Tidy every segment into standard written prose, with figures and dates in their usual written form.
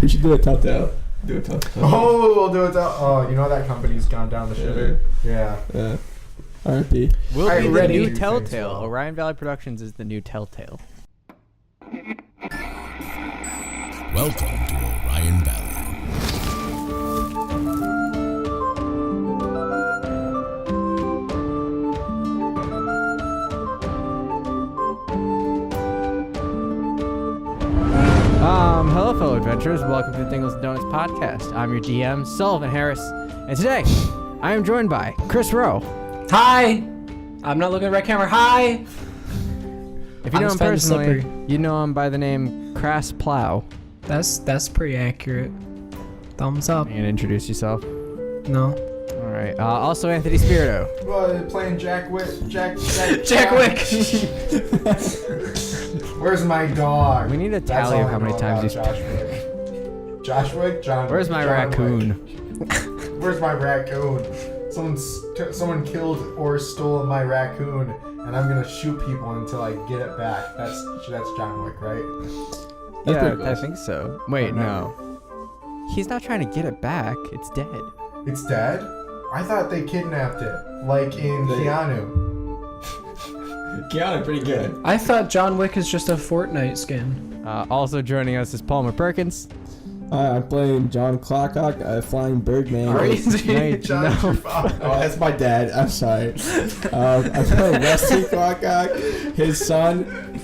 We should do a Telltale. Do a Telltale. Oh, we'll do it. Oh, you know that company's gone down the shitter. Yeah. R.I.P. We'll be the ready. new Telltale. Orion Valley Productions is the new Telltale. Welcome to Orion Valley. Hello, fellow adventurers. Welcome to the Dingles Donuts podcast. I'm your DM, Sullivan Harris, and today I am joined by Chris Rowe. Hi! I'm not looking at the right camera. Hi! If you know him personally, you know him by the name Crass Plow. That's pretty accurate. Thumbs up. You gonna introduce yourself? No. All right. Also, Anthony Spirito. Well, playing Jack Wick. Jack Wick! Where's my dog? We need a That's tally all of how I many know times about you. Josh Wick. Josh Wick? John. Where's my John raccoon? Wick. Where's my raccoon? Someone killed or stole my raccoon, and I'm gonna shoot people until I get it back. That's John Wick, right? Yeah, I think so. Wait, no. He's not trying to get it back. It's dead. It's dead? I thought they kidnapped it, like in Keanu. Keanu, pretty good. I thought John Wick is just a Fortnite skin. Also joining us is Palmer Perkins. I'm playing John Clockcock, a flying birdman. John's your father. Oh, that's my dad. I'm sorry. I'm playing Wesley Clockcock, his son.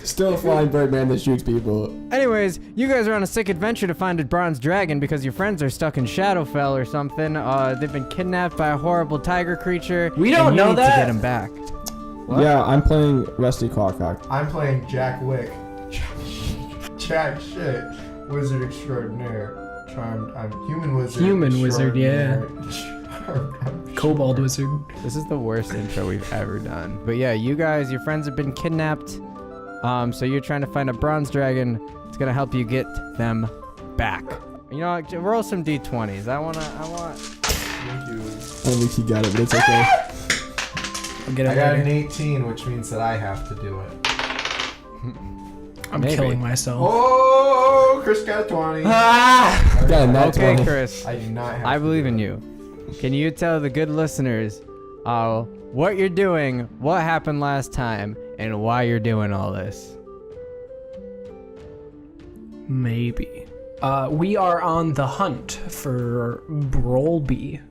Still a flying birdman that shoots people. Anyways, you guys are on a sick adventure to find a bronze dragon because your friends are stuck in Shadowfell or something. They've been kidnapped by a horrible tiger creature. We don't and you know need that. to get them back. What? Yeah, I'm playing Wesley Clockcock. I'm playing Jack Wick. Jack shit. Wizard extraordinaire. Charmed. I'm human wizard. Human wizard, yeah. I'm Kobold wizard. This is the worst intro we've ever done. But yeah, you guys, your friends have been kidnapped. So you're trying to find a bronze dragon. It's gonna help you get them back. You know, roll some d20s. I want. Thank you. At least he got it, but it's okay. I'll get it I got later. an 18, which means that I have to do it. I'm Maybe. killing myself. Oh, Chris got a 20. Ah! Got a nat Okay, 20. Chris. I do not have I to believe do in it. you. Can you tell the good listeners what you're doing, what happened last time, and why you're doing all this? Maybe. We are on the hunt for Brolby.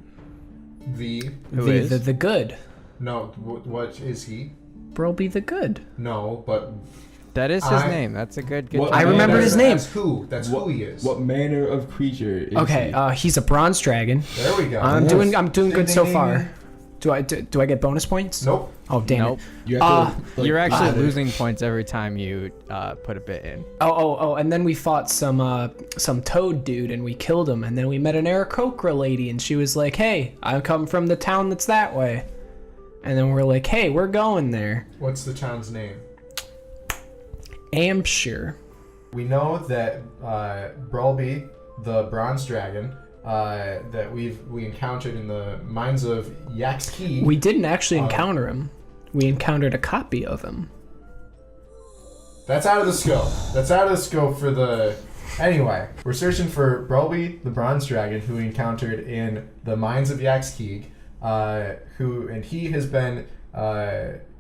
Who is? The good. No, what is he? Brolby the good. No, but That is his name. That's a good. What- I remember his name. That's who he is. What manner of creature is Okay, he? He's a bronze dragon. There we go. I'm Yes. doing Ding, good ding, so ding, far. ding. Do I get bonus points? Nope. Oh damn Nope. it. You have to, like, You're actually ladder. losing points every time you put a bit in. Oh, and then we fought some toad dude and we killed him, and then we met an Aarakocra lady and she was like, "Hey, I come from the town that's that way." And then we're like, "Hey, we're going there." What's the town's name? Hampshire. We know that Brolby, the bronze dragon, that we encountered in the mines of Yaxkey. We didn't actually encounter him. We encountered a copy of him. That's out of the scope. That's out of the scope for the... Anyway, we're searching for Brolby, the bronze dragon, who we encountered in the mines of Yaxkey, he has been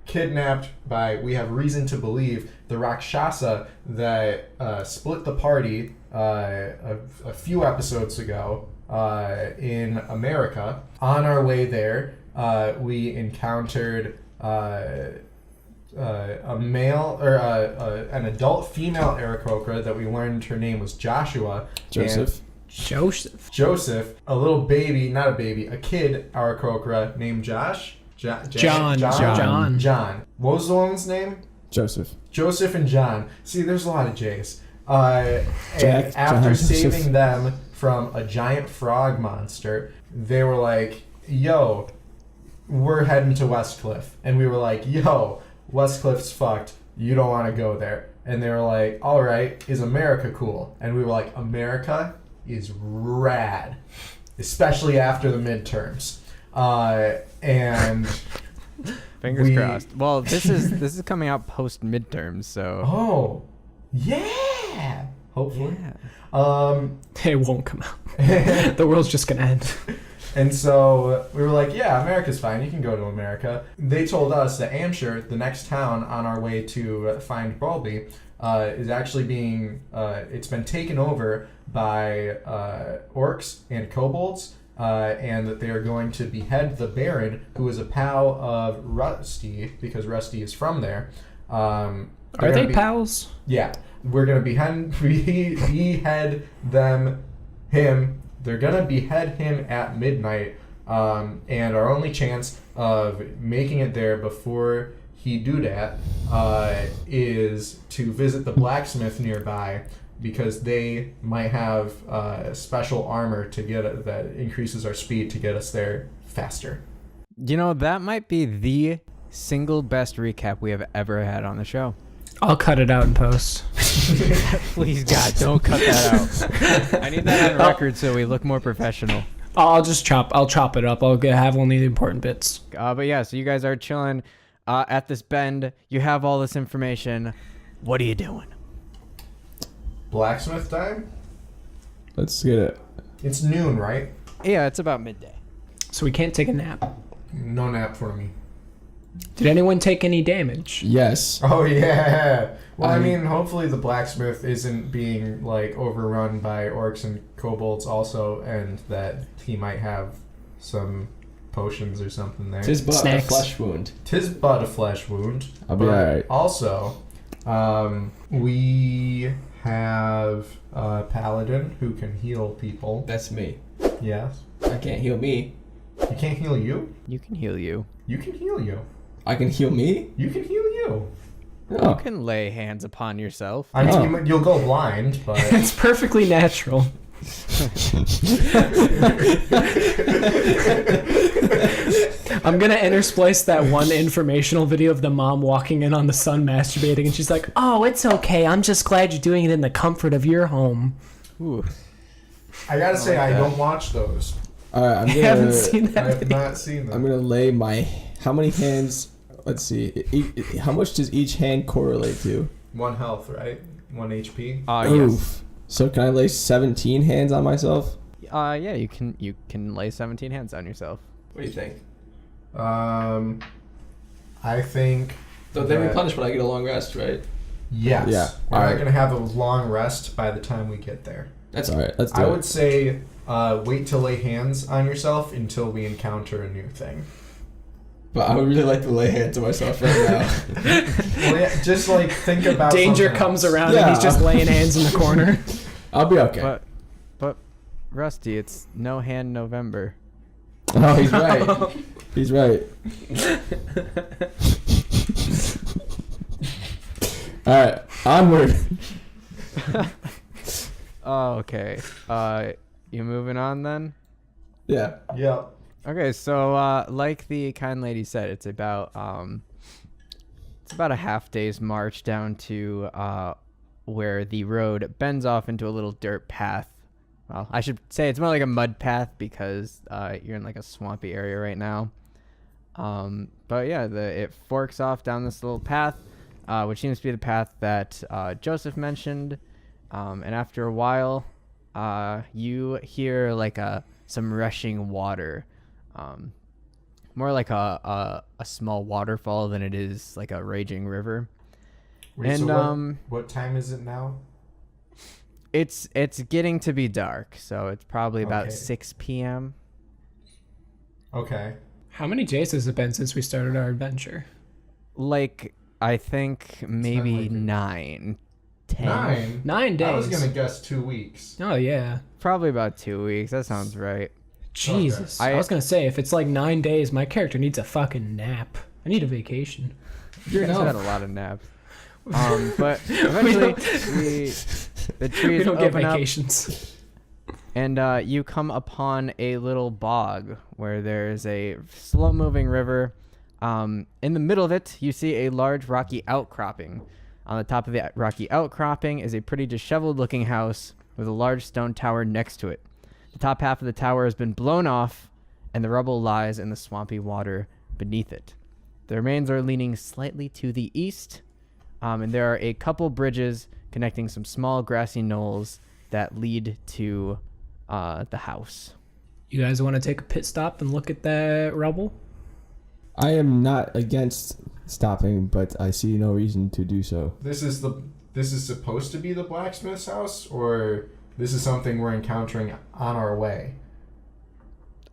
kidnapped by, we have reason to believe, the Rakshasa that split the party a few episodes ago in America. On our way there, we encountered a male or an adult female Aarakocra that we learned her name was Joshua. Joseph. Joseph, a little baby, not a baby, a kid Aarakocra named Josh. John. What was the woman's name? Joseph. Joseph and John. See, there's a lot of J's. And Jack, after John, saving Joseph. them from a giant frog monster, they were like, "Yo, we're heading to Westcliff." And we were like, "Yo, Westcliff's fucked. You don't want to go there." And they were like, "All right, is America cool?" And we were like, "America is rad, especially after the midterms." And Fingers crossed. Well, this is coming out post midterms, so. oh, yeah. hopefully. Yeah. It won't come out. The world's just gonna end. And so we were like, yeah, America's fine. You can go to America. They told us that Amshire, the next town on our way to find Balby, is actually being, it's been taken over by orcs and kobolds, and that they are going to behead the Baron, who is a pal of Rusty, because Rusty is from there. Are they pals? Yeah. We're going to behead him. They're going to behead him at midnight, and our only chance of making it there before he do that is to visit the blacksmith nearby, because they might have special armor to get that increases our speed to get us there faster. You know, that might be the single best recap we have ever had on the show. I'll cut it out in post. Please, God, don't cut that out. I need that on record so we look more professional. I'll chop it up. I'll have only the important bits. But yeah, so you guys are chilling at this bend. You have all this information. What are you doing? Blacksmith time? Let's get it. It's noon, right? Yeah, it's about midday. So we can't take a nap. No nap for me. Did anyone take any damage? Yes. Oh, yeah. Well, I mean, hopefully the blacksmith isn't being, like, overrun by orcs and kobolds also, and that he might have some potions or something there. Tis but Snacks. a flesh wound. Tis but a flesh wound. I'll be alright. Also, we have a paladin who can heal people. That's me. Yes. I can't heal me. You can't heal you? You can heal you. You can heal you. I can heal me? You can heal you. Oh. You can lay hands upon yourself. I mean, you'll go blind, but... It's perfectly natural. I'm gonna intersplice that one informational video of the mom walking in on the son masturbating, and she's like, "Oh, it's okay. I'm just glad you're doing it in the comfort of your home." Ooh. I gotta say, I don't watch those. Alright, I haven't seen I that have video. not seen them. I'm gonna lay my... How many hands... Let's see. How much does each hand correlate to? 1 health, right? 1 HP. Yes. Oof. So can I lay 17 hands on myself? Yeah, you can lay 17 hands on yourself. What do you think? I think... So then replenish, but I get a long rest, right? Yes. Yeah. We're not Alright. going to have a long rest by the time we get there. That's alright. Let's do I it. would say wait to lay hands on yourself until we encounter a new thing. But I would really like to lay hands on myself right now. Well, yeah, just like think about Danger something comes else. around and Yeah. he's just laying hands in the corner. I'll be okay. But Rusty, it's No Hand November. Oh, he's right. He's right. Alright, onward. Oh, okay. You moving on then? Yeah. Yep. Okay, so like the kind lady said, it's about a half day's march down to where the road bends off into a little dirt path. Well, I should say it's more like a mud path because you're in like a swampy area right now. But yeah, it forks off down this little path, which seems to be the path that Joseph mentioned. And after a while, you hear like some rushing water. More like a small waterfall than it is like a raging river. Wait, And so what time is it now? it's getting to be dark, so it's probably about Okay. 6 p.m. Okay. How many days has it been since we started our adventure? Like I think maybe like 9, 10. 9? 9 days. I was gonna guess 2 weeks. Oh yeah. Probably about 2 weeks. That sounds right. Jesus. Okay. I was gonna say, if it's like 9 days, my character needs a fucking nap. I need a vacation. You guys had a lot of naps. But eventually the trees We don't get open up. vacations. And you come upon a little bog where there's a slow-moving river. In the middle of it, you see a large rocky outcropping. On the top of the rocky outcropping is a pretty disheveled-looking house with a large stone tower next to it. The top half of the tower has been blown off, and the rubble lies in the swampy water beneath it. The remains are leaning slightly to the east, and there are a couple bridges connecting some small grassy knolls that lead to the house. You guys want to take a pit stop and look at that rubble? I am not against stopping, but I see no reason to do so. This is supposed to be the blacksmith's house, or this is something we're encountering on our way?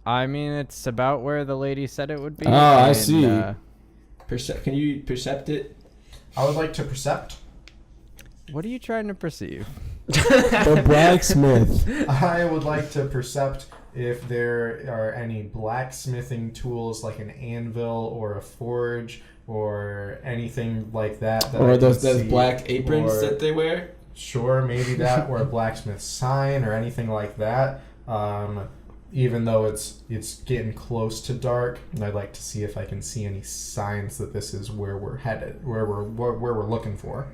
I mean, it's about where the lady said it would be. Oh, I see. Can you percept it? I would like to percept. What are you trying to perceive? The blacksmith. I would like to percept if there are any blacksmithing tools like an anvil or a forge or anything like that. Or I those can see, black aprons or- that they wear? Sure, maybe that, or a blacksmith sign or anything like that. Even though it's getting close to dark, and I'd like to see if I can see any signs that this is where we're headed, where we're looking for.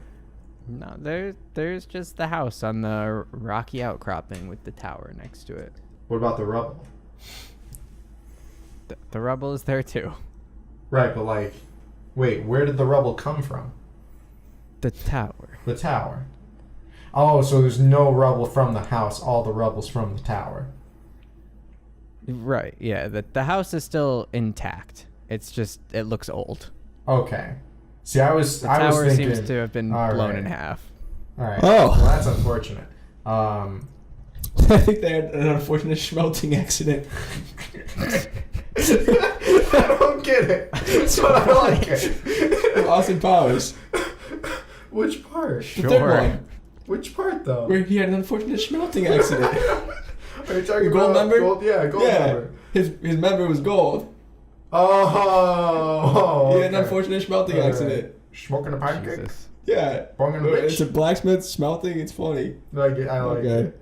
No, there's just the house on the rocky outcropping with the tower next to it. What about the rubble? The rubble is there too. Right, but like, wait, where did the rubble come from? The tower. The tower. Oh, so there's no rubble from the house. All the rubble's from the tower. Right, yeah. The house is still intact. It's just, it looks old. Okay. See, I was The tower thinking, seems to have been all blown right. in half. All right. Oh. Well, that's unfortunate. I think they had an unfortunate smelting accident. I don't get it. That's what I like it. Austin Powers. Which part? The third one. Which part, though? Where he had an unfortunate smelting accident. Are you talking Gold about member? Gold, yeah, gold member. His member was gold. Oh. He had an unfortunate smelting accident. Smoking a pancake? Jesus. Yeah. Bonging a It's a bitch? blacksmith smelting. It's funny. I like Okay. it.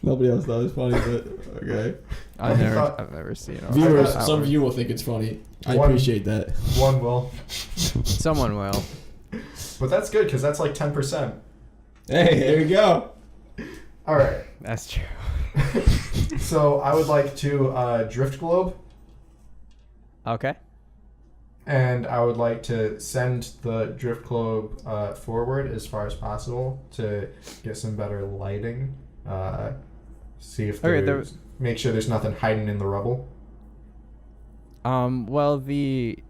Nobody else thought it was funny, but okay. I've thought- never seen it. Viewers, thought- some of you will think it's funny. I One- appreciate that. One will. Someone will. But that's good, because that's like 10%. Hey, there we go. All right. That's true. So I would like to drift globe, Okay. and I would like to send the drift globe forward as far as possible to get some better lighting. See if Okay, there's, make sure there's nothing hiding in the rubble. Well, the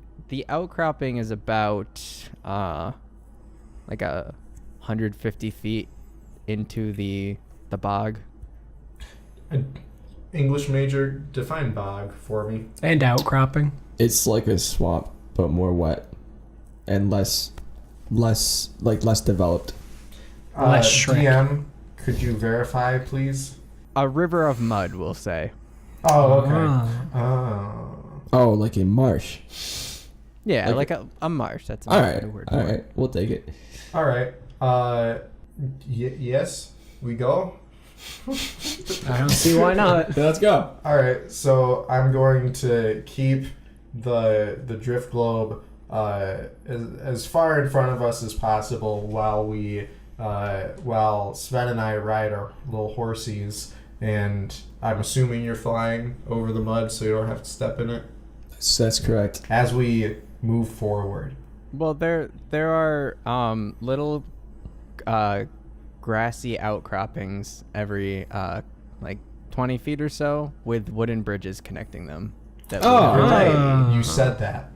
outcropping is about like 150 feet into the bog. English major, define bog for me. And outcropping. It's like a swamp, but more wet and less developed. Less Shrek. DM, could you verify, please? A river of mud, we'll say. Oh, okay. Ah. Oh, like a marsh. Yeah, Like like a marsh. That's a All better right, word all for it. right, we'll take it. All right. Yes, we go. I don't see why not. Let's go. All right, so I'm going to keep the drift globe as far in front of us as possible while Sven and I ride our little horsies, and I'm assuming you're flying over the mud so you don't have to step in it That's correct. as we move forward. Well, there are little grassy outcroppings every like 20 feet or so with wooden bridges connecting them. That Oh, lead- You're right. Ah. You said that.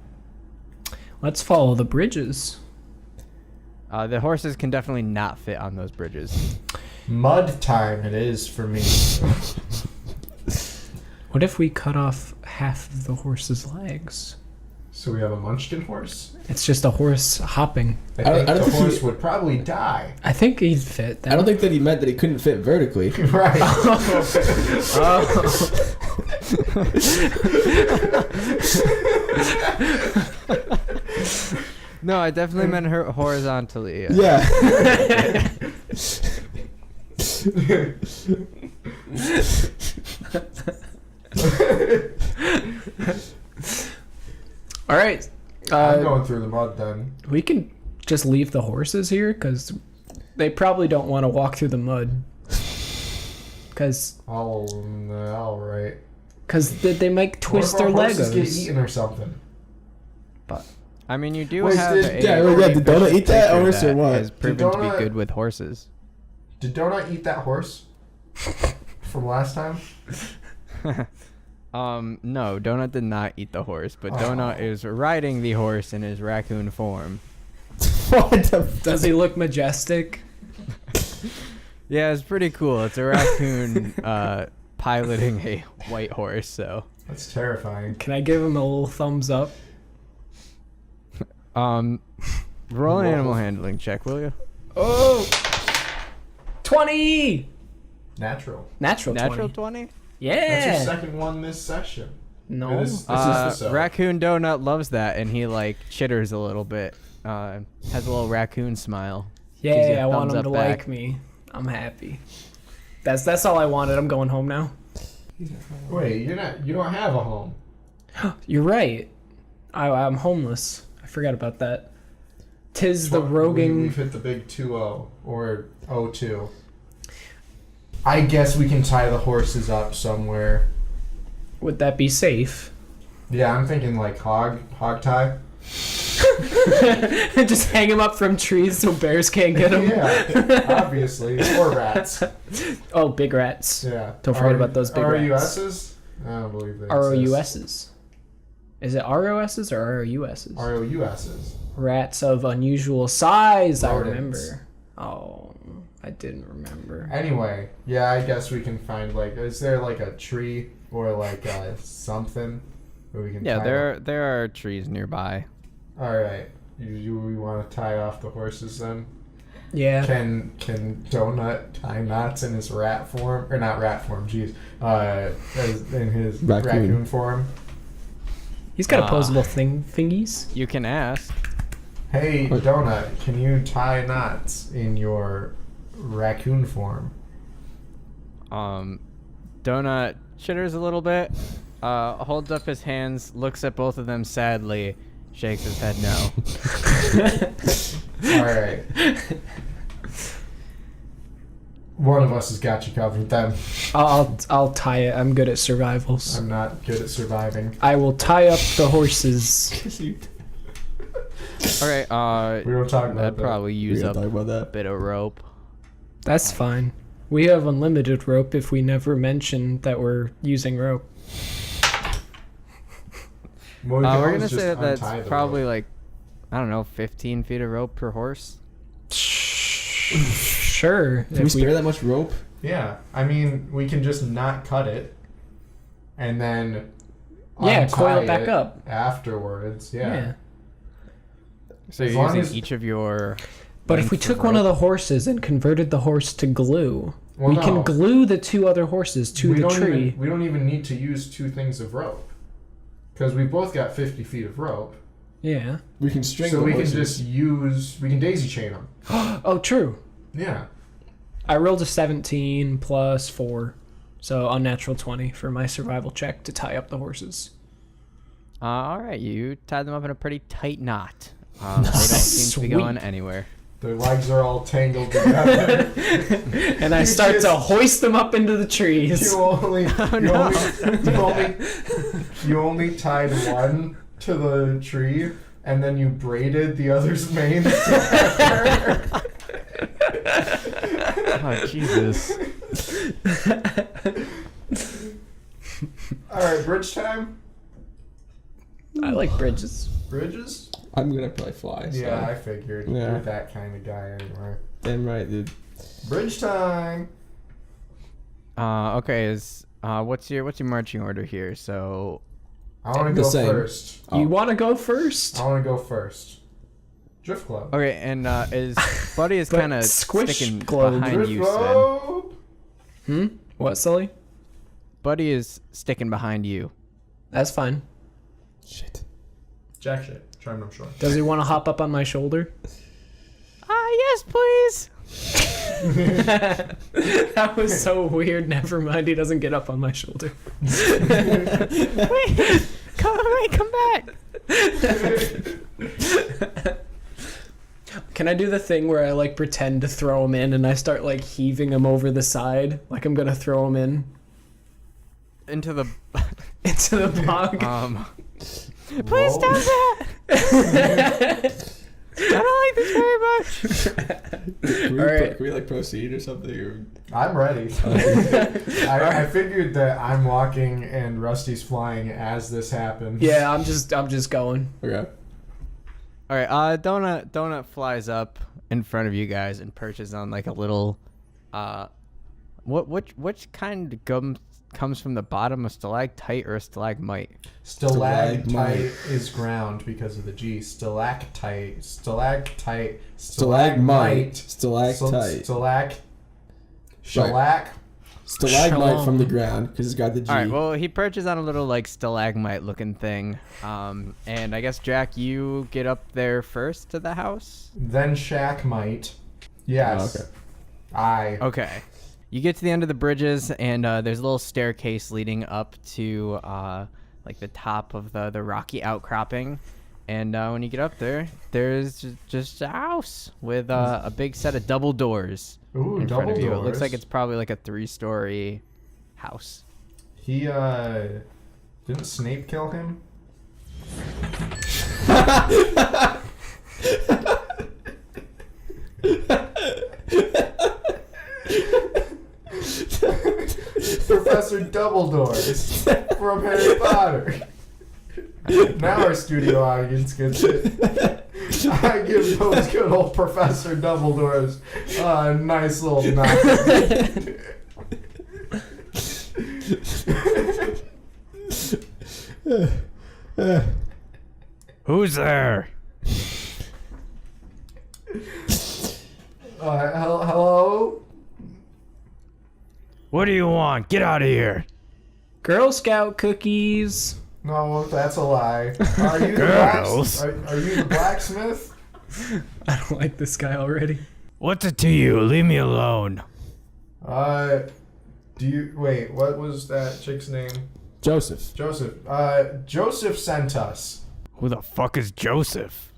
Let's follow the bridges. The horses can definitely not fit on those bridges. Mud time it is for me. What if we cut off half of the horse's legs? So we have a munchkin horse. It's just a horse hopping. I I don't- think I don't the think horse he- would probably die. I think he'd fit. I don't think that he meant that he couldn't fit vertically. Right. No, I definitely meant her horizontally. Yeah. All right. I'm going through the mud then. We can just leave the horses here because they probably don't want to walk through the mud. Because All right. they might twist What if their our horses get Legos. eaten or something? I mean, you do Wait, have did- a yeah, did Donut eat that creature horse or what? has proven to Donut- be good with horses. Did Donut eat that horse from last time? No, Donut did not eat the horse, but Donut is riding the horse in his raccoon form. What the Does he look majestic? Yeah, it's pretty cool. It's a raccoon piloting a white horse, so. That's terrifying. Can I give him a little thumbs up? Roll an animal handling check, will you? Oh! 20! Natural. Natural 20. Natural 20? Yeah! That's your second one this session. No. This is the so. Raccoon Donut loves that, and he like chitters a little bit. Has a little raccoon smile. Gives you Yeah, a I want thumbs him up to back. like me. I'm happy. That's all I wanted. I'm going home now. Wait, you don't have a home. You're right. I'm homeless. I forgot about that. Tis the We've roguing. hit the big 2-0 or 0-2. I guess we can tie the horses up somewhere. Would that be safe? Yeah, I'm thinking like hog tie. Just hang him up from trees so bears can't get him. Yeah, obviously. Or rats. Oh, big rats. Yeah. Don't forget about those big rats. ROUSs? I don't believe they exist. ROUSs. Is it ROSs or ROUSs? ROUSs. Rats of unusual size, I Rodents. remember. Oh, I didn't remember. Anyway, yeah, I guess we can find like, is there like a tree or like something where we can Yeah, tie there are trees nearby. Alright. We want to tie off the horses then? Yeah. Can Donut tie knots in his rat form? Or not rat form, jeez. In his raccoon form? He's got opposable thingies. You can ask. Hey, Donut, can you tie knots in your raccoon form? Donut chitters a little bit, holds up his hands, looks at both of them sadly, shakes his head no. Alright. One of us has got you covered then. I'll tie it. I'm good at survivals. I'm not good at surviving. I will tie up the horses. Alright, We don't talk about that'd that. probably use up talk about a that. bit of rope. That's fine. We have unlimited rope if we never mention that we're using rope. Well, we can We're always gonna just say that untie that's the probably rope. like, I don't know, 15 feet of rope per horse. Sure. Can we spare that much rope? Yeah, I mean, we can just not cut it, and then coil untie it back up afterwards. Yeah. So As you're long using as- each of your... But if we lengths of took one of rope. the horses and converted the horse to glue, Well, we no. can glue the two other horses to the tree. we don't even need to use 2 things of rope, because we both got 50 feet of rope. Yeah. We can string So the we horses. we can daisy chain them. Oh, true. Yeah. I rolled a 17 plus 4. So unnatural 20 for my survival check to tie up the horses. Alright, you tied them up in a pretty tight knot. They don't seem to be Sweet. going anywhere. Their legs are all tangled together. And I start to hoist them up into the trees. you only tied one to the tree, and then you braided the other's mane together. Oh, Jesus. Alright, bridge time? I like bridges. Bridges? I'm gonna probably fly. So. Yeah, I figured. Yeah. You're that kind of guy anyway. Damn right, dude. Bridge time! Okay, what's your marching order here? So I want to The go same. first. Oh. You want to go first? I want to go first. Drift Club. okay, and is Buddy is But kind of squish sticking globe. behind Drift you, Sid. Club! What, Sully? Buddy is sticking behind you. That's fine. Shit. Jack shit. Charmed, I'm sure. Does he want to hop up on my shoulder? Yes, please. That was so weird. Never mind. He doesn't get up on my shoulder. Come back. Can I do the thing where I like pretend to throw him in and I start like heaving him over the side like I'm gonna throw him in Into the into the bog? please Whoa. stop that. I don't like this very much. Can we, All right. can we like proceed or something? Or... I'm ready. I figured that I'm walking and Rusty's flying as this happens. Yeah, I'm just going. Okay. All right. Donut flies up in front of you guys and perches on like a little. Which kind of gum comes from the bottom, a stalactite or a stalagmite? Stalagmite is ground because of the G. Stalactite. Stalagmite. Stalactite from the ground because it's got the G. All right. Well, he perches on a little like stalagmite-looking thing, and I guess Jack, you get up there first to the house. Then Shackmite. Yes. Oh, okay. Okay. You get to the end of the bridges, and there's a little staircase leading up to like the top of the rocky outcropping. And when you get up there, there's just a house with a big set of double doors Ooh, in double front of you. doors. It looks like it's probably like a 3-story house. He didn't Snape kill him? Professor Dumbledore's from Harry Potter. Now our studio audience gets it. I give those good old Professor Dumbledore's a nice little knock. Who's there? Hello? What do you want? Get out of here. Girl Scout cookies. No, that's a lie. Are you Girls. are you the blacksmith? I don't like this guy already. What's it to you? Leave me alone. Wait, what was that chick's name? Joseph. Joseph. Joseph sent us. Who the fuck is Joseph?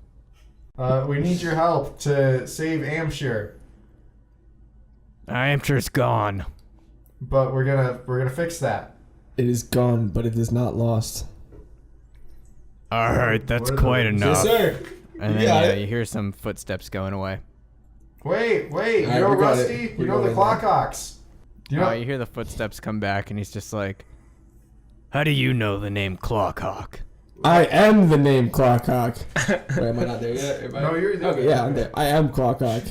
We need your help to save Hampshire. Hampshire's gone. But we're gonna fix that. It is gone, but it is not lost. All right, that's What are quite those? enough. Yes, sir. And You got then it. you hear some footsteps going away. Wait, All right, you know we got it. Rusty? We You know got the it. Clockhawks. Do you know? You hear the footsteps come back, and he's just like, "How do you know the name Clockhawk?" I am the name Clockhawk. Wait, am I not there yet? No, you're there. Okay, yeah, I'm there. I am Clockhawk.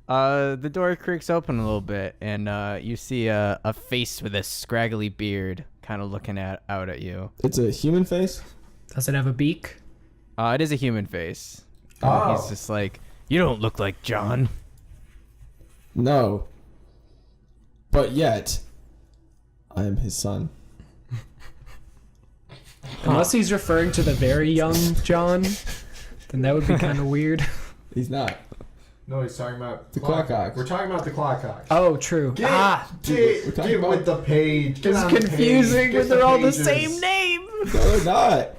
The door creaks open a little bit, and you see a face with a scraggly beard kind of looking out at you. It's a human face? Does it have a beak? It is a human face. Oh. He's just like, "You don't look like John." No. But yet, I am his son. Unless he's referring to the very young John, then that would be kind of weird. He's not. No, he's talking about The Clockhawks. We're talking about the Clockhawks. Oh, true. Get, we're talking get about- with the page. Get It's on the confusing page. Get when they're all the pages. same name. No, they're not.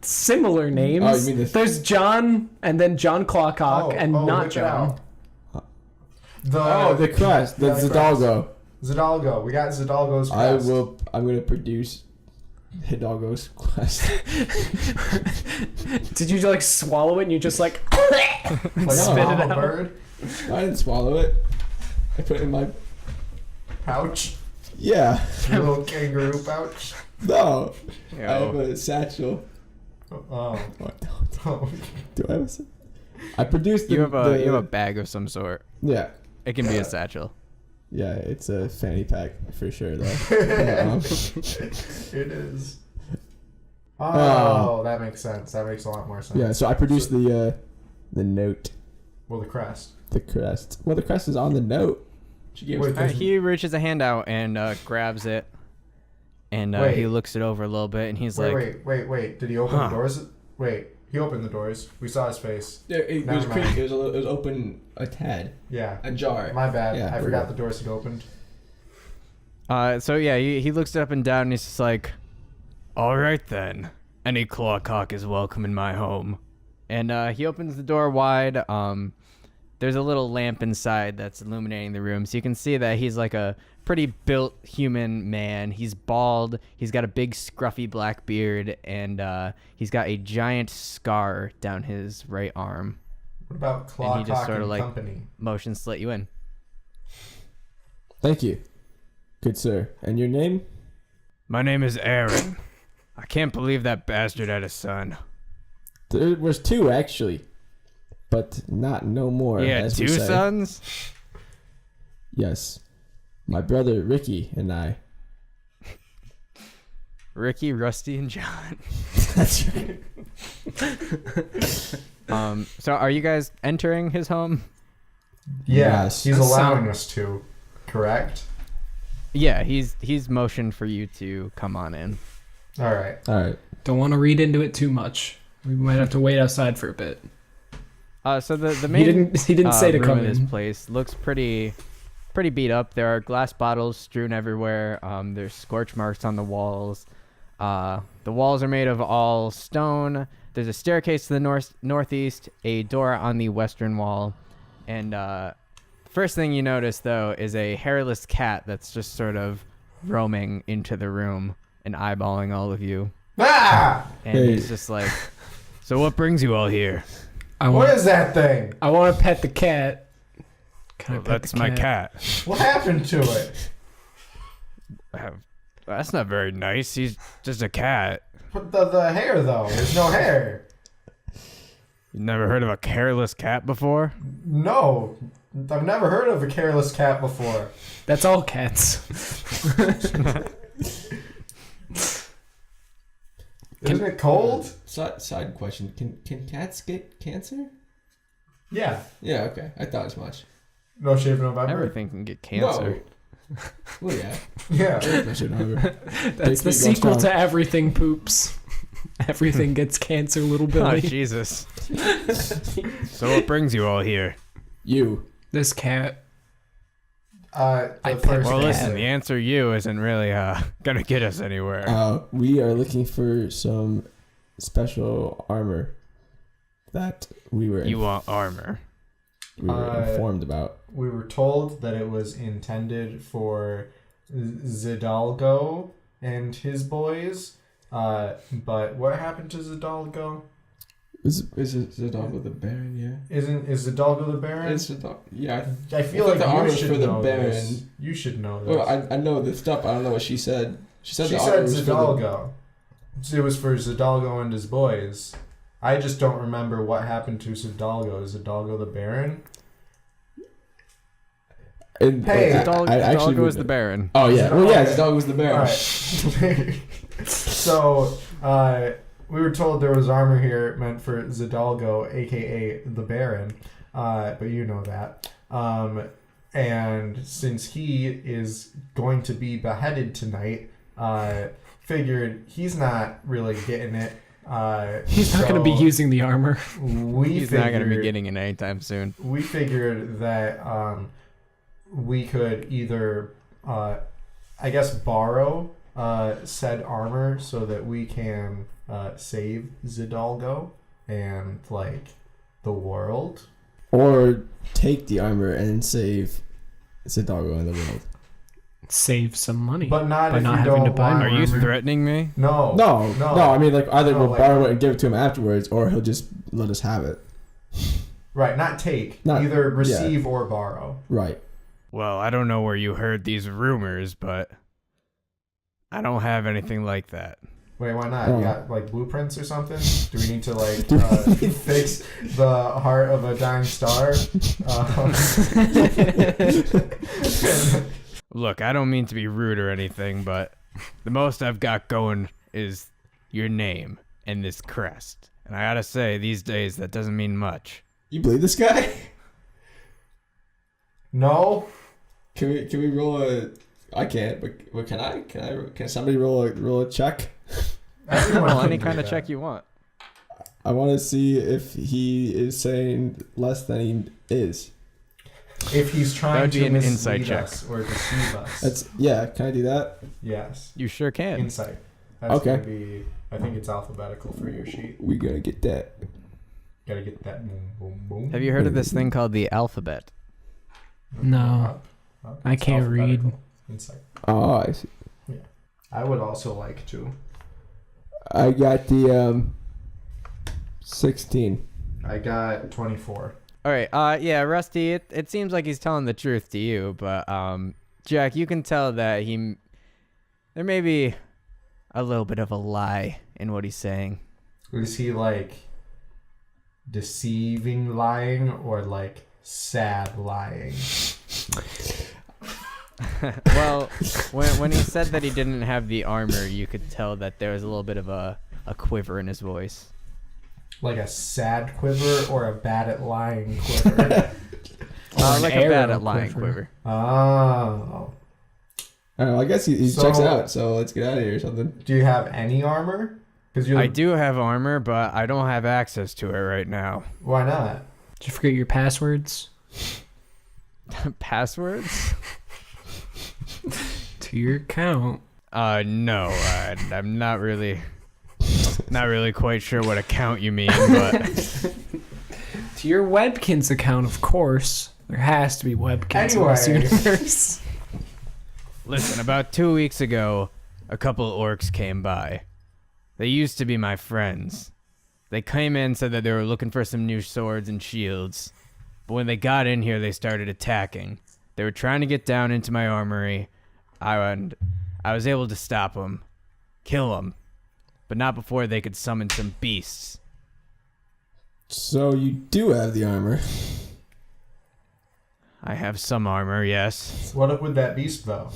Similar names. Oh, you mean this- There's John, and then John Clockhawk, and not whip it John. out. The crest. The Yeah, the Zidalgo. Zidalgo. We got Zidalgo's crest. I'm going to produce Hidalgo's quest. Did you like swallow it and you just like Like spit a it mama out? bird. I didn't swallow it. I put it in my... Pouch. Yeah. Your little kangaroo pouch. No. Yo. I have a satchel. Oh. What? Oh. Do I have a satchel? I produced the... You have a bag of some sort. Yeah. It can be a satchel. Yeah, it's a fanny pack for sure, though. It is. Oh, that makes sense. That makes a lot more sense. Yeah, so I produced the note, Well, the crest. the crest. Well, the crest is on the note. She gave Wait, us He reaches a hand out and grabs it, and Wait. he looks it over a little bit, and he's like, Wait. Did he open Huh. the doors? Wait, he opened the doors. We saw his face. It Never was mind. creepy. It was open a tad, Yeah. ajar. My bad. Yeah, I we're forgot good. the doors had opened. So yeah, he looks it up and down, and he's just like, "All right then, any Clockhawk is welcome in my home." And he opens the door wide. there's a little lamp inside that's illuminating the room. So you can see that he's like a pretty built human man. He's bald. He's got a big scruffy black beard, and he's got a giant scar down his right arm. What about Claw And he just Cock sort of and like Company? motions to let you in. Thank you, good sir. And your name? My name is Aaron. I can't believe that bastard had a son. There was 2 actually, but no more. He had as we 2 say. sons? Yes, my brother Ricky and I. Ricky, Rusty, and John. That's right. So are you guys entering his home? Yeah, Yes. he's allowing us to. Correct. Yeah, he's motioned for you to come on in. All right. All right. Don't want to read into it too much. We might have to wait outside for a bit. So the main He didn't say to room come in this in. place looks pretty beat up. There are glass bottles strewn everywhere. There's scorch marks on the walls. The walls are made of all stone. There's a staircase to the northeast, a door on the western wall, and first thing you notice though is a hairless cat that's just sort of roaming into the room and eyeballing all of you. Ah! And Hey. he's just like, "So what brings you all here?" What is that thing? I want to pet the cat. Can I Well, pet that's the my cat. What happened to it? That's not very nice. He's just a cat. But the hair though. There's no hair. You never heard of a careless cat before? No, I've never heard of a careless cat before. That's all cats. Isn't it cold? Side question: Can cats get cancer? Yeah. Yeah. Okay. I thought as much. No Shave November. Everything can get cancer. No. Well, yeah. Yeah. No shit, November. That's the sequel to Everything Poops. Everything gets cancer, little Oh, Billy. Jesus. So what brings you all here? You. This cat. The I first picked Well, the listen, cat. the answer you isn't really gonna get us anywhere. We are looking for some special armor that we were You want armor. informed about. We were told that it was intended for Zidalgo and his boys. But what happened to Zidalgo? Is it Zidalgo the Baron? Yeah. Is Zidalgo the Baron? It's Zidalgo. Yeah. I feel I like thought the you armor's should for the know Baron. this. You should know this. Well, I know the stuff. I don't know what she said. She said She the said armor was for the. Zidalgo. It was for Zidalgo and his boys. I just don't remember what happened to Zidalgo. Is Zidalgo the Baron? And, Hey, Hidalgo is the Baron. Oh yeah. Well, yeah. Okay. Zidalgo was the Baron. Alright. So, we were told there was armor here meant for Zidalgo, aka the Baron. But you know that. And since he is going to be beheaded tonight, figured he's not really getting it. He's not going to be using the armor. He's not gonna be getting it anytime soon. We figured that we could either, I guess, borrow said armor so that we can save Zidalgo and like the world. Or take the armor and save Zidalgo in the world. Save some money. But not By if not you having don't to buy want Are you armor. threatening me? No. No. I mean, like either No, we'll like- borrow it and give it to him afterwards, or he'll just let us have it. Right, not take. Not- Either receive or borrow. Right. Well, I don't know where you heard these rumors, but I don't have anything like that. Wait, why not? Oh. You got like blueprints or something? Do we need to like fix the heart of a dying star? Look, I don't mean to be rude or anything, but the most I've got going is your name and this crest. And I gotta say, these days, that doesn't mean much. You believe this guy? No. Can we roll a? I can't, but can I? Can somebody roll a check? Everyone Well, can any do kind of that. check you want. I want to see if he is saying less than he is. If he's That trying would be to an insight mislead check. us or deceive us. That's yeah. Can I do that? Yes. You sure can. Insight. That's Okay. gonna be. I think it's alphabetical for your sheet. We gonna get that. Gotta get that boom, boom, boom. Have you heard of this thing called the alphabet? No. I It's can't read. alphabetical. Inside. Oh, I see. I would also like to. I got the 16. I got 24. All right. Yeah, Rusty. It seems like he's telling the truth to you, but Jack, you can tell that there may be a little bit of a lie in what he's saying. Is he like deceiving lying or like sad lying? Well, when he said that he didn't have the armor, you could tell that there was a little bit of a quiver in his voice. Like a sad quiver or a bad at lying quiver? Like a bad at lying quiver. Oh. Oh, I guess he So- checks out, so let's get out of here or something. Do you have any armor? Because I do have armor, but I don't have access to it right now. Why not? Did you forget your passwords Passwords? to your account? No. I'm not really quite sure what account you mean, but To your Webkins account, of course. There has to be Webkins in this Anyway. universe. listen. About 2 weeks ago, a couple orcs came by. They used to be my friends. They came in, said that they were looking for some new swords and shields. But when they got in here, they started attacking. They were trying to get down into my armory. I was able to stop them, kill them, but not before they could summon some beasts. So you do have the armor. I have some armor, yes. What up with that beast though?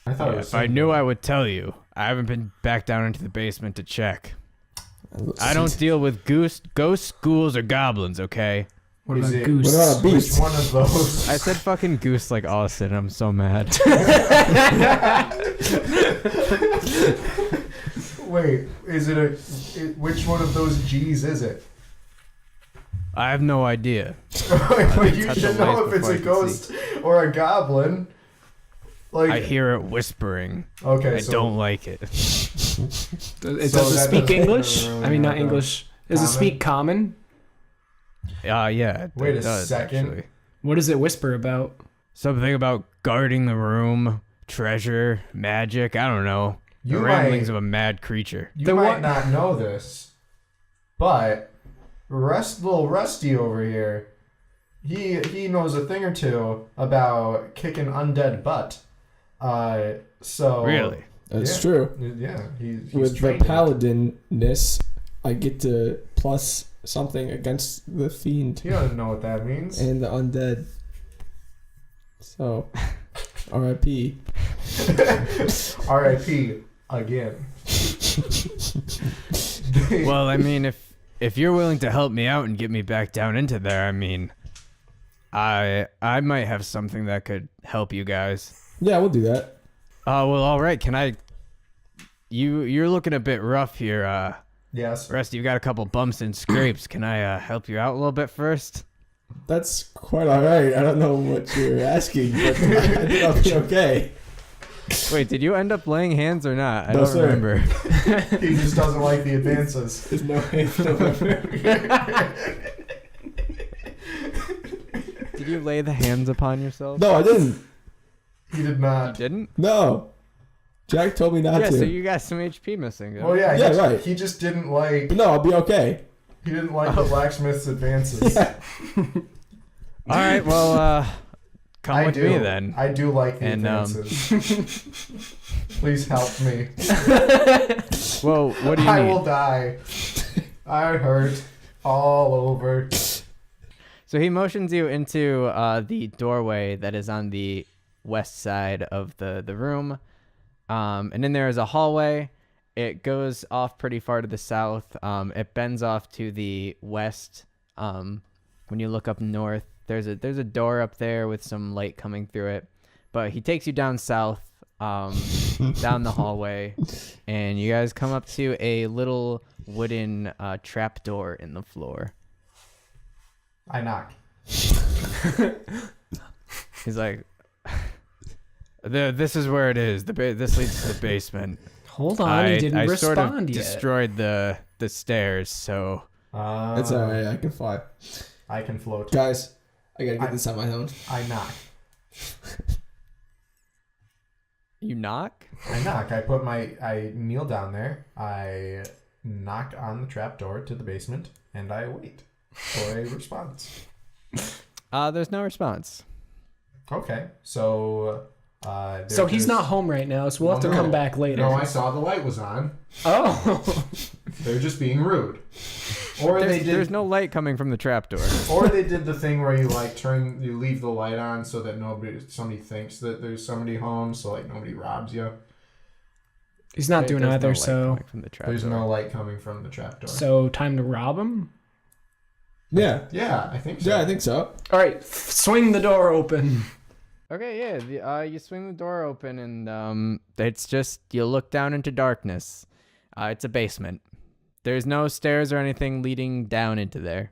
I thought it was If I knew, I would tell you. I haven't been back down into the basement to check. I don't deal with ghosts, ghouls, or goblins, okay? What Is about it- Goose? What about a beast? Which one of those? I said fucking goose like Austin. I'm so mad. Wait, is it which one of those G's is it? I have no idea. But you touch should a know lace if it's before a I can ghost or a goblin. Like, I hear it whispering. okay, I so don't like it. It So does it that speak doesn't English? really I mean, not matter. English. Does it Common? speak common? Yeah, it Wait a does, second. actually. What does it whisper about? Something about guarding the room, treasure, magic. I don't know. The You ramblings might- of a mad creature. you Then might what- not know this, but little Rusty over here, he knows a thing or two about kicking undead butt. So Really? That's Yeah. true. Yeah, he's With the trained in it. paladinness, I get to plus something against the fiend You don't know what that means. and the undead. So, R.I.P. R.I.P. again. Well, I mean, if you're willing to help me out and get me back down into there, I mean, I might have something that could help you guys. Yeah, we'll do that. Well, all right. Can I? You're looking a bit rough here. Yes. Rusty, you've got a couple bumps and scrapes. Can I help you out a little bit first? That's quite all right. I don't know what you're asking, but I think I'll be okay. Wait, did you end up laying hands or not? I No, don't sir. remember. He just doesn't like the advances. There's no way. Did you lay the hands upon yourself? No, I didn't. He did You not. didn't? No. Jack told me not Yeah, to. so you got some HP missing. Well, yeah, Yeah, he, right. he just didn't like. But no, I'll be okay. He didn't like the blacksmith's advances. Yeah. All right, well, come I with do. me then. I do like the And, advances. Please help me. Well, what do you I need? will die. I hurt all over. So he motions you into the doorway that is on the west side of the room. And then there is a hallway. It goes off pretty far to the south. It bends off to the west. When you look up north, there's a door up there with some light coming through it. But he takes you down south, down the hallway, and you guys come up to a little wooden trap door in the floor. I knock. He's like, this is where it is. This leads to the basement. Hold on, he didn't I respond sort of yet. destroyed the stairs, so It's alright, I can fly. I can float. Guys, I gotta get this on my own. I knock. You knock? I knock. I kneel down there. I knock on the trapdoor to the basement, and I wait for a response. There's no response. Okay, so... So he's not home right now, so we'll have to come back later. No, I saw the light was on. Oh. They're just being rude. Or There's no light coming from the trapdoor. Or they did the thing where you leave the light on so that somebody thinks that there's somebody home, so like nobody robs you. He's not doing either, so There's no light coming from the trapdoor. so time to rob him. Yeah. Yeah, I think so. Yeah, I think so. All right, swing the door open. Okay, yeah. You swing the door open, and it's just you look down into darkness. It's a basement. There's no stairs or anything leading down into there.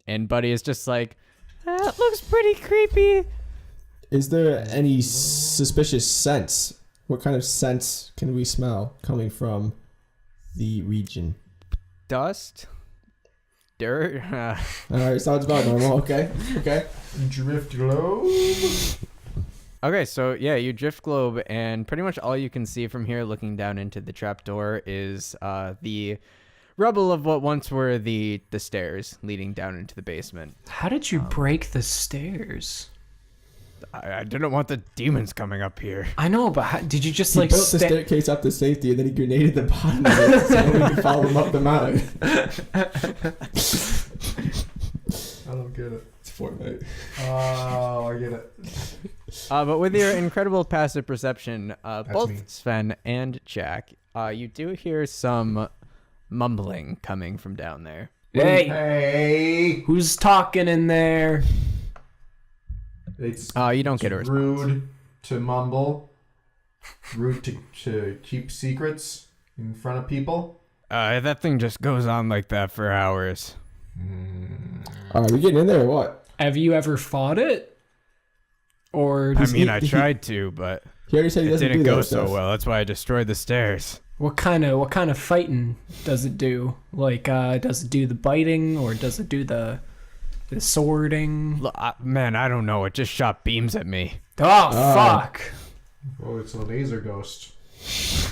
And Buddy is just like, that looks pretty creepy. Is there any suspicious scents? What kind of scents can we smell coming from the region? Dust? Dirt? Alright, sounds about normal. Okay. Drift globe. Okay, so yeah, you drift globe, and pretty much all you can see from here looking down into the trapdoor is the rubble of what once were the stairs leading down into the basement. How did you break the stairs? I didn't want the demons coming up here. I know, but did you just He like built the staircase up to safety, and then he grenaded the bottom of it so we could follow him up the mountain. I don't get it. It's Fortnite. Oh, I get it. But with your incredible passive perception, both me. Sven and Jack, you do hear some mumbling coming from down there. Hey. Who's talking in there? It's You don't get a response. rude to mumble. Rude to keep secrets in front of people. That thing just goes on like that for hours. Are we getting in there or what? Have you ever fought it? Or I tried to, but He already said he it doesn't didn't do go that so stuff. well. That's why I destroyed the stairs. what kind of fighting does it do? Like, does it do the biting or does it do the swording? Look, man, I don't know. It just shot beams at me. Oh, fuck. Oh, it's a laser ghost. Shite.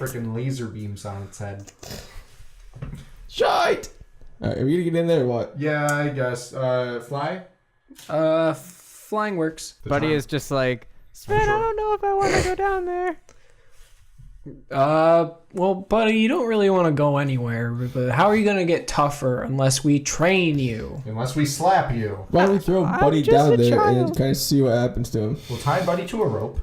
Freaking laser beams on its head. Shite! Alright, are we gonna get in there or what? Yeah, I guess. Fly? Flying works. Buddy is just like, Sven, I don't know if I want to go down there. Well, buddy, you don't really want to go anywhere, but how are you gonna get tougher unless we train you? Unless we slap you. Why don't we throw I'm Buddy just down a there and child. kind of see what happens to him? We'll tie Buddy to a rope.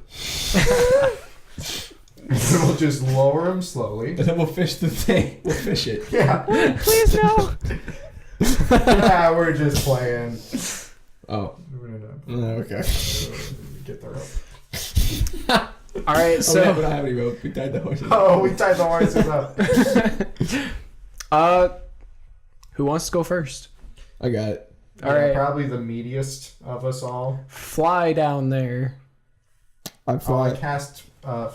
We'll just lower him slowly. And then we'll fish the thing. We'll fish it. Yeah. Please no. Yeah, we're just playing. Oh. Okay. Get the rope. All right, So so we don't have any rope. We tied the horses. Oh, we tied the horses up. who wants to go first? I got it. All right, Probably the meatiest of us all. fly down there. I'm I flying. cast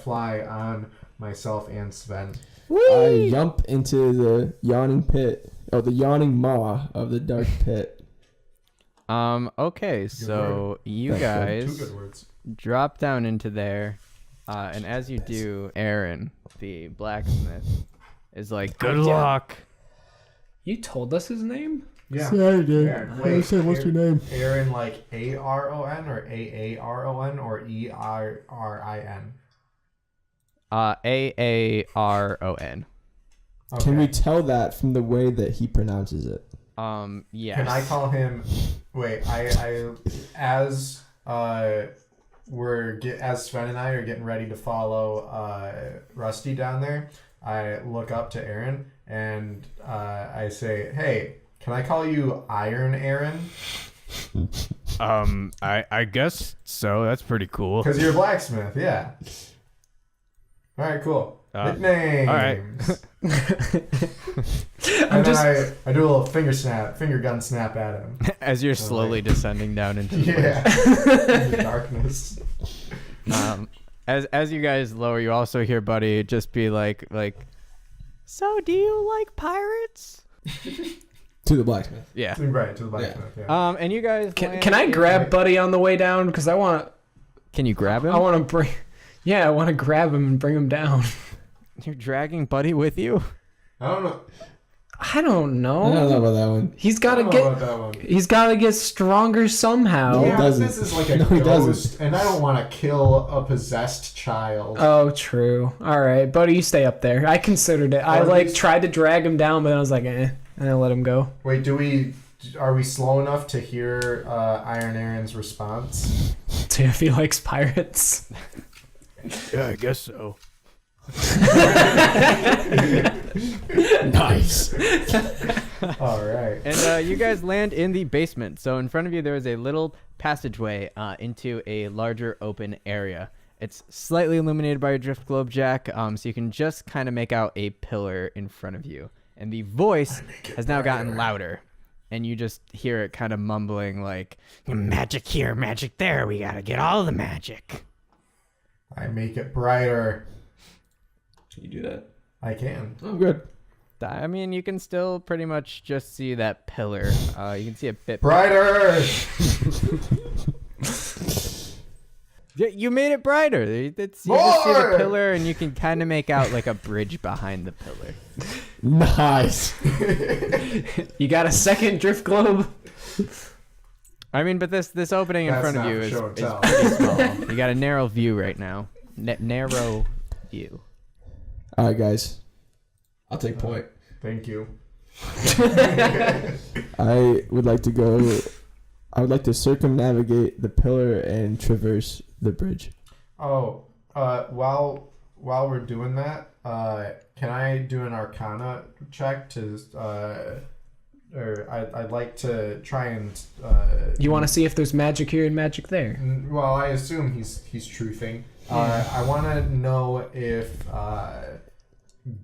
fly on myself and Sven. I jump into the yawning pit. Oh, the yawning maw of the dark pit. Okay, so you Two guys good words. drop down into there, and as you do, Aaron, the blacksmith, is like, good luck. You told us his name? Yeah. I did. Aaron, I wait, said, what's your name? Aaron, like ARON or AARON or ERRIN? AARON. Okay. Can we tell that from the way that he pronounces it? Yes. Can I call him? Wait, as Sven and I are getting ready to follow Rusty down there, I look up to Aaron and I say, "Hey, can I call you Iron Aaron? I guess so. That's pretty cool. Because you're a blacksmith, yeah." All right, cool. Nicknames. all right. And then I do a little finger gun snap at him. As you're slowly descending down into the Yeah. In the darkness. as you guys lower, you also hear Buddy just be like, So, do you like pirates? To the blacksmith. Yeah. Right, to the blacksmith, yeah. And you guys. Can I grab Buddy on the way down? Because I want to. Can you grab him? I want to bring. Yeah, I want to grab him and bring him down. You're dragging Buddy with you? I don't know. I don't know. I don't know about that one. He's got to About that one. He's got to get stronger somehow. No, he Yeah, doesn't. this is like a No, he ghost, doesn't. and I don't want to kill a possessed child. Oh, true. All right, Buddy, you stay up there. I considered it. I like tried to drag him down, but then I was like, and I let him go. Wait, are we slow enough to hear Iron Aaron's response? See if he likes pirates. Yeah, I guess so. Nice. All right. And you guys land in the basement. So in front of you, there is a little passageway into a larger open area. It's slightly illuminated by your drift globe, Jack, so you can just kind of make out a pillar in front of you. And the voice has now gotten louder. And you just hear it kind of mumbling like, magic here, magic there. We got to get all the magic. I make it brighter. Can you do that? I can. Oh, good. I mean, you can still pretty much just see that pillar. You can see a bit Brighter! Yeah, you made it brighter. You just see the pillar, and you can kind of make out like a bridge behind the pillar. Nice. You got a second drift globe? I mean, but this opening in That's front of not you for is show and tell. pretty small. You got a narrow view right now. Narrow view. All right, guys. I'll take point. Thank you. I would like to go. I would like to circumnavigate the pillar and traverse the bridge. Oh, while we're doing that, can I do an Arcana check to, or I'd like to try and. You want to see if there's magic here and magic there? Well, I assume he's truthing. I want to know if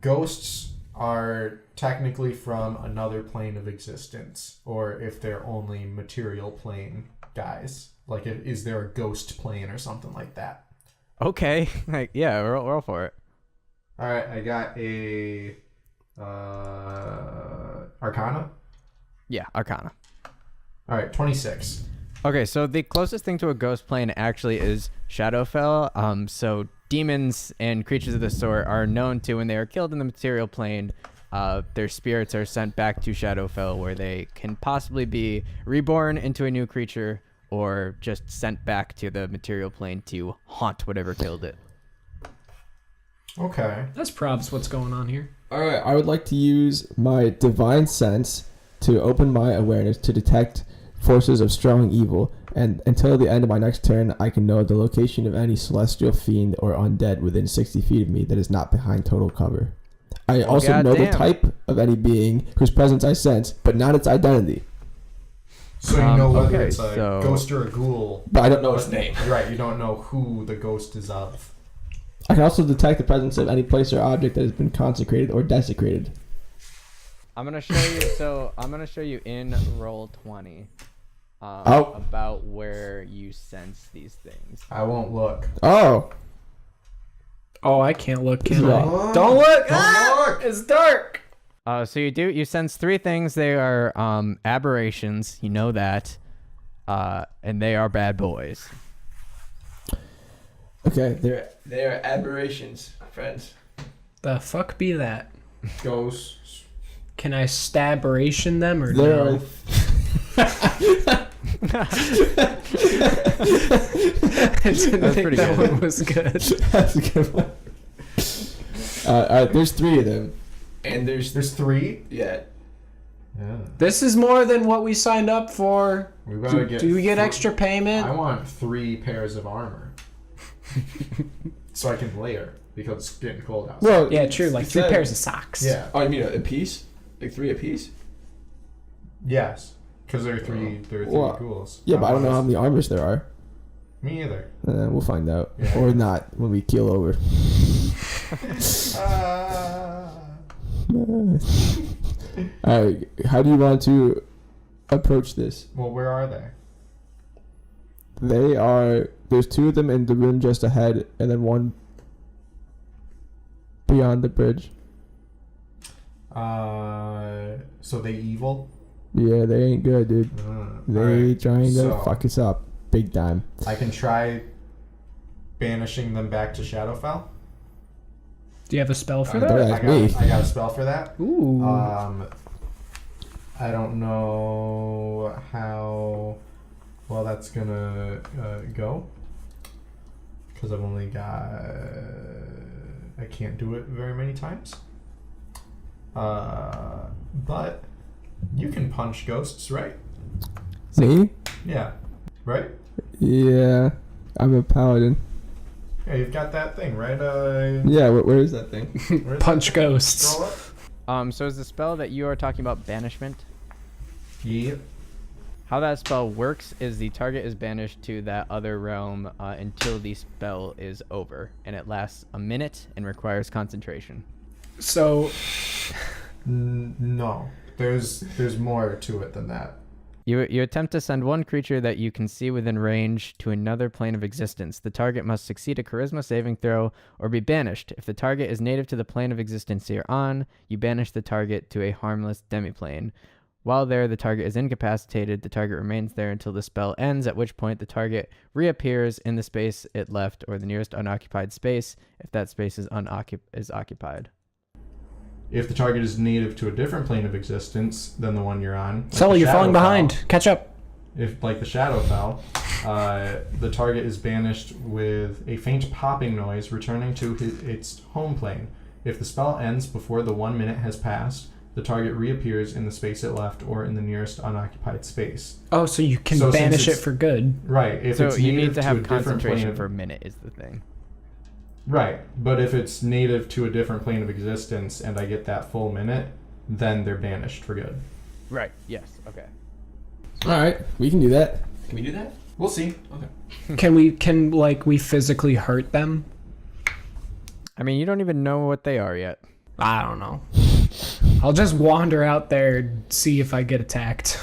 ghosts are technically from another plane of existence, or if they're only material plane guys. Like, is there a ghost plane or something like that? Okay. Like, yeah, we're all for it. All right, I got a Arcana. Yeah, Arcana. All right, 26. Okay, so the closest thing to a ghost plane actually is Shadowfell. So demons and creatures of the sort are known to, when they are killed in the material plane, their spirits are sent back to Shadowfell, where they can possibly be reborn into a new creature or just sent back to the material plane to haunt whatever killed it. Okay. That's probs what's going on here. All right, I would like to use my divine sense to open my awareness to detect forces of strong evil, and until the end of my next turn, I can know the location of any celestial fiend or undead within 60 feet of me that is not behind total cover. I also know the type of any being whose presence I sense, but not its identity. So you know whether okay, it's a so- ghost or a ghoul. But I don't know its name. Right, you don't know who the ghost is of. I can also detect the presence of any place or object that has been consecrated or desecrated. I'm gonna show you. So I'm gonna show you in roll 20 Oh. about where you sense these things. I won't look. Oh. Oh, I can't look, can I? Look. Don't look! Don't look! It's dark! So you sense three things. They are aberrations. You know that, and they are bad boys. Okay, they're aberrations, friends. The fuck be that? Ghosts. Can I stabration them or There no? are. I didn't That's think pretty that good. one was good. That's a good one. All right, there's three of them, and there's There's 3? yeah. Yeah. This is more than what we signed up for. We better get. Do we get 3 extra payment? I want 3 pairs of armor. So I can layer, because it's getting cold outside. Well, Yeah, true. Like it 3 said- pairs of socks. Yeah. Oh, you mean a piece? Like 3 a piece? Yes. Because there are 3 Well, ghouls. Yeah, but I don't know how many armors there are. Me either. We'll find out, Yeah. or not when we keel over. All right, how do you want to approach this? Well, where are they? There's 2 of them in the room just ahead, and then 1 beyond the bridge. So they evil? Yeah, they ain't good, dude. They Alright, trying to so fuck us up big time. I can try banishing them back to Shadowfell. Do you have a spell for Don't that? ask me. I got a spell for that. Ooh. I don't know how well that's gonna go because I've only got. I can't do it very many times. But you can punch ghosts, right? Me? Yeah. Right? Yeah. I'm a paladin. Yeah, you've got that thing, right? Yeah, where is that thing? Where's Punch that thing? ghosts. Scroll up. So is the spell that you are talking about banishment? Yeah. How that spell works is the target is banished to that other realm until the spell is over, and it lasts a minute and requires concentration. So, No. There's more to it than that. You attempt to send one creature that you can see within range to another plane of existence. The target must succeed a charisma saving throw or be banished. If the target is native to the plane of existence you're on, you banish the target to a harmless demiplane. While there, the target is incapacitated. The target remains there until the spell ends, at which point the target reappears in the space it left or the nearest unoccupied space if that space is occupied. If the target is native to a different plane of existence than the one you're on, like Sully, the you're falling Shadowfell, behind. Catch up. If like the Shadowfell, the target is banished with a faint popping noise, returning to its home plane. If the spell ends before the 1 minute has passed, the target reappears in the space it left or in the nearest unoccupied space. Oh, so you can So since banish it it's- for good. Right. If So it's you native need to have a different concentration plane of- for a minute is the thing. Right, but if it's native to a different plane of existence and I get that full minute, then they're banished for good. Right, yes, okay. Alright, we can do that. Can we do that? We'll see. Okay. Can we physically hurt them? I mean, you don't even know what they are yet. I don't know. I'll just wander out there and see if I get attacked.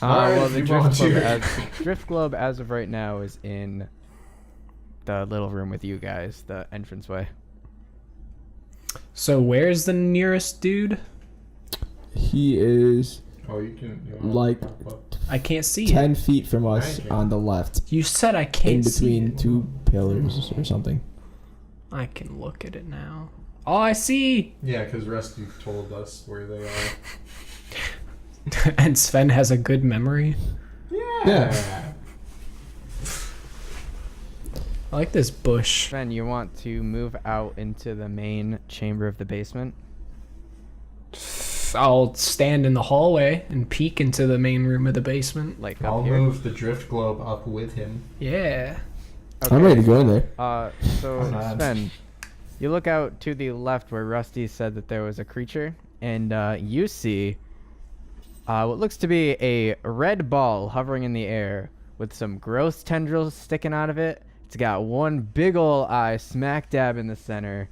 Alright, Well, if the you Drift Globe as of right now is in the little room with you guys, the entranceway. So where's the nearest dude? He is Oh, you like I can't see 10 it. feet from us Thank you. on the left. You said I can't In see between it. two pillars or something. I can look at it now. Oh, I see. Yeah, because Rusty told us where they are. And Sven has a good memory. Yeah. I like this bush. Sven, you want to move out into the main chamber of the basement? I'll stand in the hallway and peek into the main room of the basement. Like I'll up here? move the drift globe up with him. Yeah. I'm ready to go in there. So I'm not. Sven, you look out to the left where Rusty said that there was a creature, and you see what looks to be a red ball hovering in the air with some gross tendrils sticking out of it. It's got one big ol' eye smack dab in the center,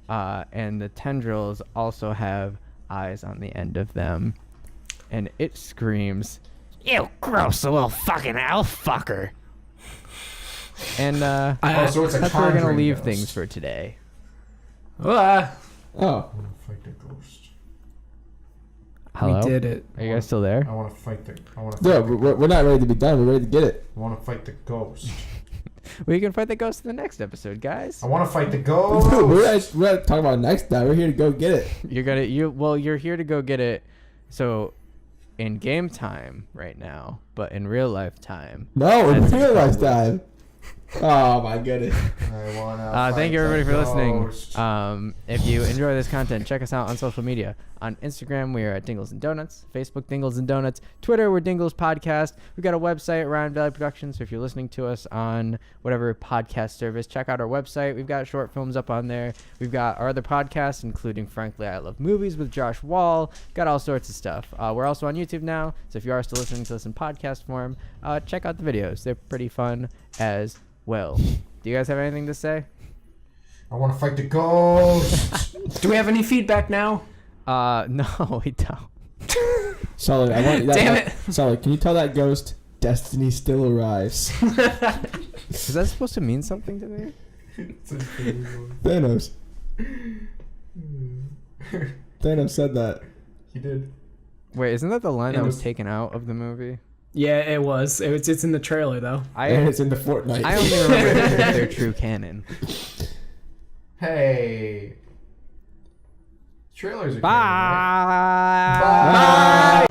and the tendrils also have eyes on the end of them. And it screams, "You gross little fucking elf fucker!" And So it's a that's where we're gonna conjuring leave ghost. things for today. Ah, Oh. I want to fight the ghost. Hello? we did it. Are you guys still there? I want to fight the. No, we're not ready to be done. We're ready to get it. I want to fight the ghost. We can fight the ghost in the next episode, guys. I want to fight the ghost. we're not talking about next time. We're here to go get it. You're here to go get it. So, in game time right now, but in real life time. No, That's in real life incredible. time. Oh my goodness. I want to. Thank you everybody for listening. If you enjoy this content, check us out on social media. On Instagram, we are at Dingles and Donuts. Facebook, Dingles and Donuts. Twitter, we're Dingles Podcast. We've got a website, Orion Valley Productions. So if you're listening to us on whatever podcast service, check out our website. We've got short films up on there. We've got our other podcasts, including Frankly I Love Movies with Josh Wall. Got all sorts of stuff. We're also on YouTube now. So if you are still listening to this in podcast form, check out the videos. They're pretty fun as well. Do you guys have anything to say? I want to fight the ghost. Do we have any feedback now? No, we don't. Sully, I want Damn it. Sully, can you tell that ghost destiny still arrives? Is that supposed to mean something to me? Thanos. Thanos said that. He did. Wait, isn't that the line that was was- taken out of the movie? Yeah, it was. It's in the trailer though. And it's in the Fortnite. I only remember their true canon. Hey. Trailers are Bye. canon, right?